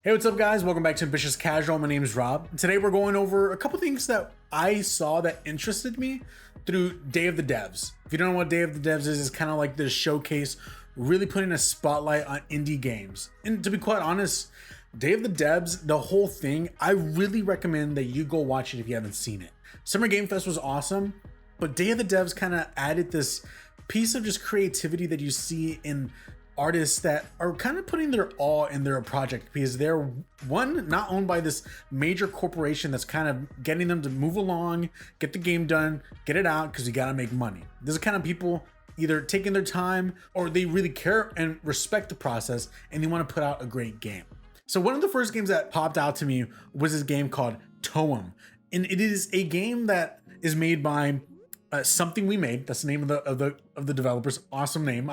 Hey, what's up guys? Welcome back to Ambitious Casual. My name is Rob. Today we're going over a couple things that I saw that interested me through Day of the Devs. If you don't know what Day of the Devs is, it's kind of like this showcase, really putting a spotlight on indie games. And to be quite honest, Day of the Devs, the whole thing, I really recommend that you go watch it if you haven't seen it. Summer Game Fest was awesome, but Day of the Devs kind of added this piece of just creativity that you see in artists that are kind of putting their all in their project because they're not owned by this major corporation that's kind of getting them to move along, get the game done, get it out because you got to make money. These are kind of people either taking their time or they really care and respect the process and they want to put out a great game. So one of the first games that popped out to me was this game called Toem, and it is a game that is made by Something We Made. That's the name of the developers. Awesome name.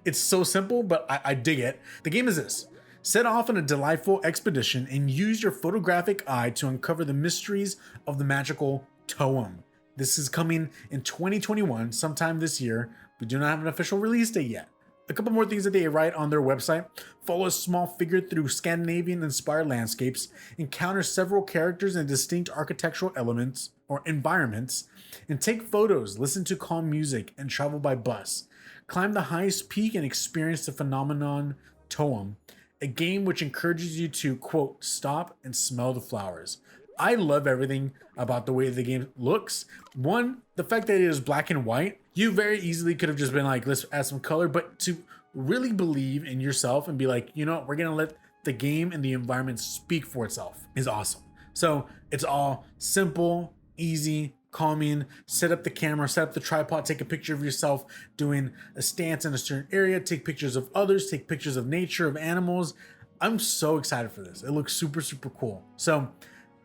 It's so simple, but I dig it. The game is this: set off on a delightful expedition and use your photographic eye to uncover the mysteries of the magical Toem. This is coming in 2021, sometime this year. We do not have an official release date yet. A couple more things that they write on their website: follow a small figure through Scandinavian-inspired landscapes, encounter several characters and distinct architectural elements or environments, and take photos, listen to calm music, and travel by bus. Climb the highest peak and experience the phenomenon Toem, a game which encourages you to, quote, stop and smell the flowers. I love everything about the way the game looks. One, the fact that it is black and white. You very easily could have just been like, let's add some color, but to really believe in yourself and be like, you know, we're gonna let the game and the environment speak for itself is awesome. So it's all simple, easy, calming. Set up the camera, set up the tripod, take a picture of yourself doing a stance in a certain area, take pictures of others, take pictures of nature, of animals. I'm so excited for this. It looks super, super cool. So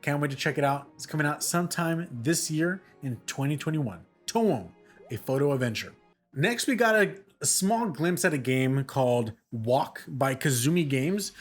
can't wait to check it out. It's coming out sometime this year in 2021. Toem, a photo adventure. Next, we got a small glimpse at a game called Walk by Kazumi Games.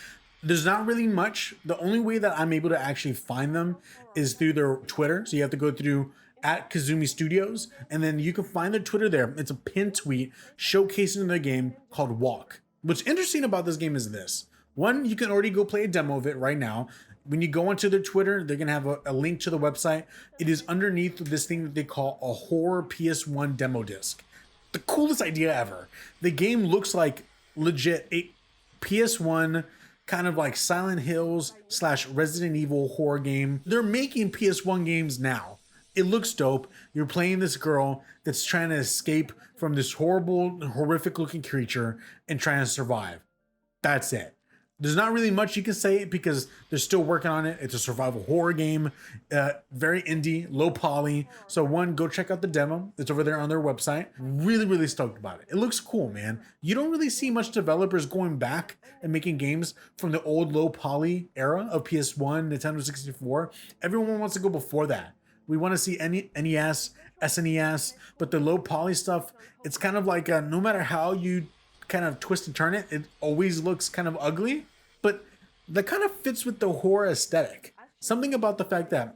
There's not really much. The only way that I'm able to actually find them is through their Twitter. So you have to go through at Kazumi Studios, and then you can find their Twitter there. It's a pinned tweet showcasing their game called Walk. What's interesting about this game is this. One, you can already go play a demo of it right now. When you go onto their Twitter, they're gonna have a link to the website. It is underneath this thing that they call a horror PS1 demo disc. The coolest idea ever. The game looks like legit a PS1 kind of like Silent Hills / Resident Evil horror game. They're making PS1 games now. It looks dope. You're playing this girl that's trying to escape from this horrible, horrific looking creature and trying to survive. That's it. There's not really much you can say because they're still working on it. It's a survival horror game, very indie, low poly. So one, go check out the demo. It's over there on their website. Really, really stoked about it. It looks cool, man. You don't really see much developers going back and making games from the old low poly era of PS1, Nintendo 64. Everyone wants to go before that. We want to see NES, SNES, but the low poly stuff, it's kind of like no matter how you kind of twist and turn it, it always looks kind of ugly, but that kind of fits with the horror aesthetic. Something about the fact that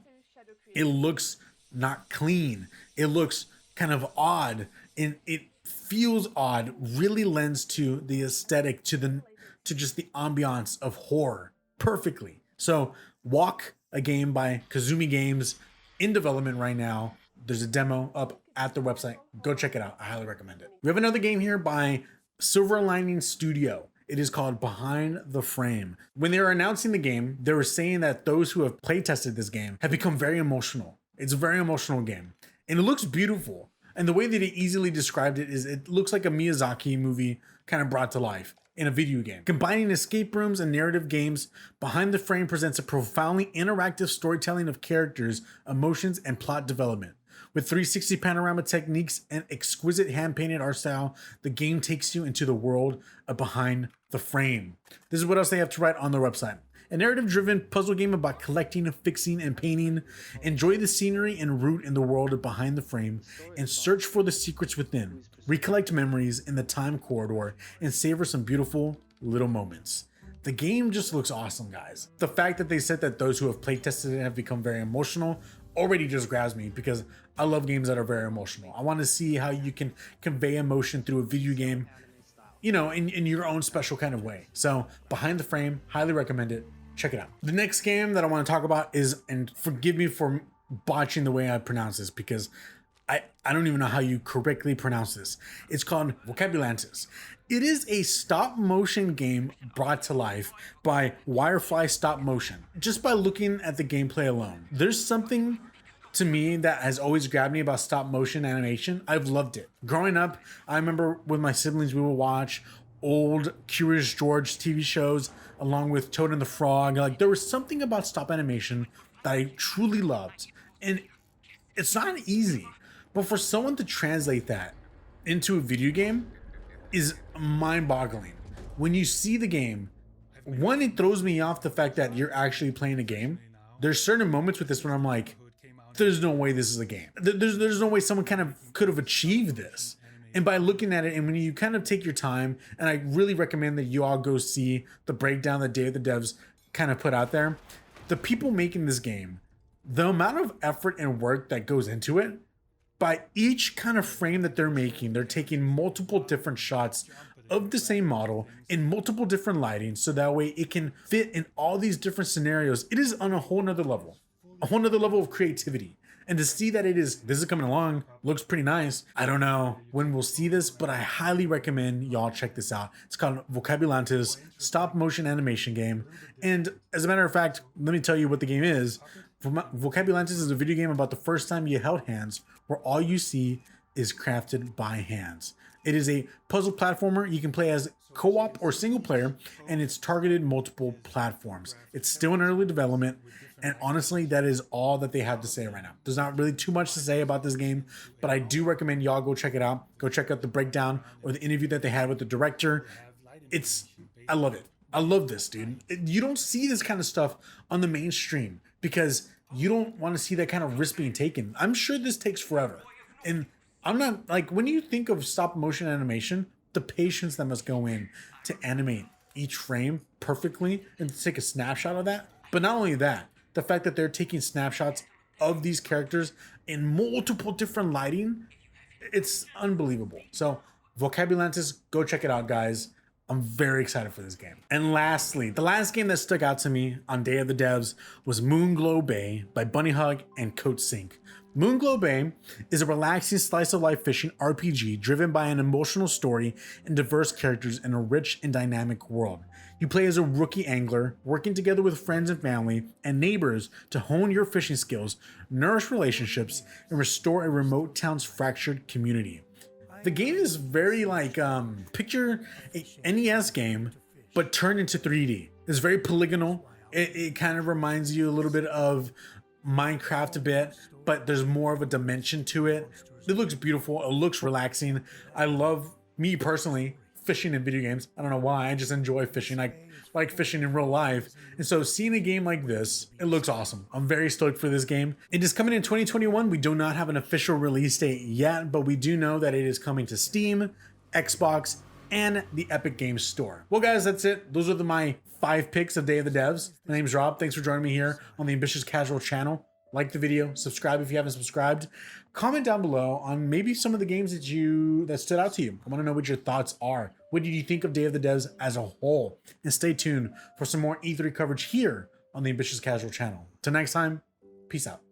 it looks not clean, it looks kind of odd, and it feels odd, really lends to the aesthetic, to just the ambiance of horror perfectly. So Walk, a game by Kazumi Games, in development right now. There's a demo up at their website. Go check it out. I highly recommend it. We have another game here by Silver Lining Studio. It is called Behind the Frame. When they were announcing the game, they were saying that those who have play tested this game have become very emotional. It's a very emotional game and it looks beautiful. And the way that they easily described it is it looks like a Miyazaki movie kind of brought to life in a video game. Combining escape rooms and narrative games, Behind the Frame presents a profoundly interactive storytelling of characters, emotions, and plot development. With 360 panorama techniques and exquisite hand-painted art style, the game takes you into the world of Behind the Frame. This is what else they have to write on their website. A narrative-driven puzzle game about collecting, fixing, and painting. Enjoy the scenery and root in the world of Behind the Frame and search for the secrets within. Recollect memories in the time corridor and savor some beautiful little moments. The game just looks awesome, guys. The fact that they said that those who have playtested it have become very emotional already just grabs me because I love games that are very emotional. I want to see how you can convey emotion through a video game, you know, in your own special kind of way. So Behind the Frame, highly recommend it. check it out. The next game that I want to talk about is, and forgive me for botching the way I pronounce this because I don't even know how you correctly pronounce this. It's called Vokabulantis. It is a stop motion game brought to life by Wirefly Stop Motion. Just by looking at the gameplay alone, there's something to me that has always grabbed me about stop motion animation. I've loved it. Growing up, I remember with my siblings, we would watch old Curious George TV shows along with Toad and the Frog. Like, there was something about stop animation that I truly loved. And it's not easy, but for someone to translate that into a video game is mind-boggling. When you see the game, one, it throws me off the fact that you're actually playing a game. There's certain moments with this when I'm like, there's no way this is a game. There's no way someone kind of could have achieved this. And by looking at it, and when you kind of take your time, and I really recommend that you all go see the breakdown that Day of the Devs kind of put out there, the people making this game, the amount of effort and work that goes into it, by each kind of frame that they're making, they're taking multiple different shots of the same model in multiple different lighting, so that way it can fit in all these different scenarios. It is on a whole nother level of creativity. And to see that this is coming along, looks pretty nice. I don't know when we'll see this, but I highly recommend y'all check this out. It's called Vokabulantis, stop motion animation game. And as a matter of fact, let me tell you what the game is. Vokabulantis is a video game about the first time you held hands, where all you see is crafted by hands. It is a puzzle platformer. You can play as co-op or single player, and it's targeted multiple platforms. It's still in early development, and honestly, that is all that they have to say right now. There's not really too much to say about this game, but I do recommend y'all go check it out. Go check out the breakdown or the interview that they had with the director. I love it. I love this, dude. You don't see this kind of stuff on the mainstream because you don't want to see that kind of risk being taken. I'm sure this takes forever. And I'm not, like, when you think of stop motion animation, the patience that must go in to animate each frame perfectly and to take a snapshot of that. But not only that, the fact that they're taking snapshots of these characters in multiple different lighting, it's unbelievable. So Vokabulantis, go check it out, guys. I'm very excited for this game. And lastly, the last game that stuck out to me on Day of the Devs was Moonglow Bay by Bunny Hug and Coach Sync. Moonglow Bay is a relaxing slice-of-life fishing RPG driven by an emotional story and diverse characters in a rich and dynamic world. You play as a rookie angler, working together with friends and family and neighbors to hone your fishing skills, nourish relationships, and restore a remote town's fractured community. The game is very like, picture a NES game, but turned into 3D. It's very polygonal. It kind of reminds you a little bit of Minecraft a bit, but there's more of a dimension to it. It looks beautiful. It looks relaxing. I love, me personally, fishing in video games. I don't know why. I just enjoy fishing. I like fishing in real life. And so seeing a game like this, it looks awesome. I'm very stoked for this game. It is coming in 2021. We do not have an official release date yet, but we do know that it is coming to Steam, Xbox, and the Epic Games Store. Well, guys, that's it. Those are my 5 picks of Day of the Devs. My name's Rob. Thanks for joining me here on the Ambitious Casual channel. Like the video, subscribe if you haven't subscribed. Comment down below on maybe some of the games that stood out to you. I want to know what your thoughts are. What did you think of Day of the Devs as a whole? And stay tuned for some more E3 coverage here on the Ambitious Casual channel. Till next time, peace out.